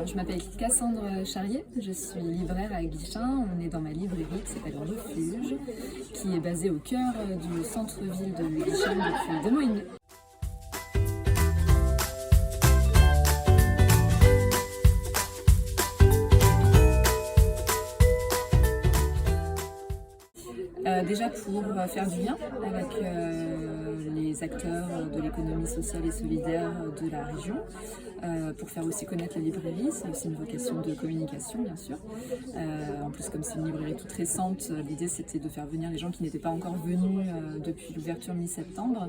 Alors, je m'appelle Cassandre Charrier, je suis libraire à Guichen. On est dans ma librairie qui s'appelle Refuge, qui est basée au cœur du centre-ville de Guichen depuis 2 mois et demi. Déjà pour faire du lien avec les acteurs de l'économie sociale et solidaire de la région, pour faire aussi connaître la librairie, c'est aussi une vocation de communication bien sûr. En plus comme c'est une librairie toute récente, l'idée c'était de faire venir les gens qui n'étaient pas encore venus depuis l'ouverture mi-septembre,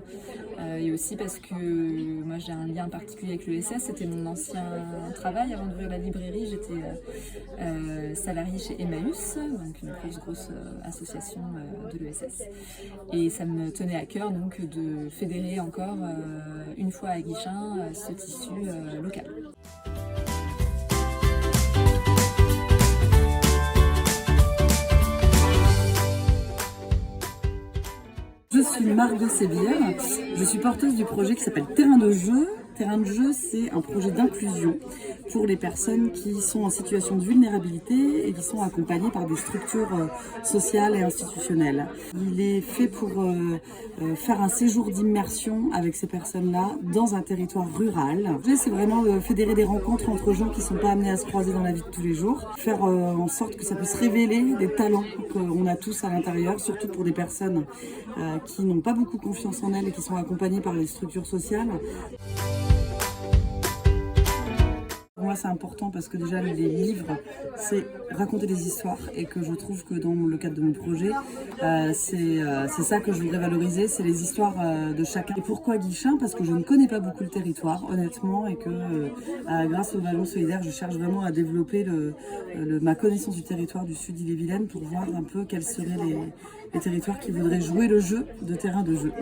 et aussi parce que moi j'ai un lien particulier avec l'ESS, c'était mon ancien travail avant d'ouvrir la librairie, j'étais salariée chez Emmaüs, donc une grosse association de l'ESS, et ça me tenait à cœur donc de fédérer encore une fois à Guichen ce tissu local. Je suis Margot Sébière, je suis porteuse du projet qui s'appelle Terrain de jeu. Terrain de jeu, c'est un projet d'inclusion pour les personnes qui sont en situation de vulnérabilité et qui sont accompagnées par des structures sociales et institutionnelles. Il est fait pour faire un séjour d'immersion avec ces personnes-là dans un territoire rural. C'est vraiment fédérer des rencontres entre gens qui ne sont pas amenés à se croiser dans la vie de tous les jours, faire en sorte que ça puisse révéler des talents qu'on a tous à l'intérieur, surtout pour des personnes qui n'ont pas beaucoup confiance en elles et qui sont accompagnées par les structures sociales. Pour moi, c'est important parce que déjà, les livres, c'est raconter des histoires et que je trouve que dans le cadre de mon projet, c'est ça que je voudrais valoriser, c'est les histoires de chacun. Et pourquoi Guichen? Parce que je ne connais pas beaucoup le territoire, honnêtement, et que grâce au Ballon Solidaire, je cherche vraiment à développer ma connaissance du territoire du Sud-Ille-et-Vilaine pour voir un peu quels seraient les territoires qui voudraient jouer le jeu de terrain de jeu.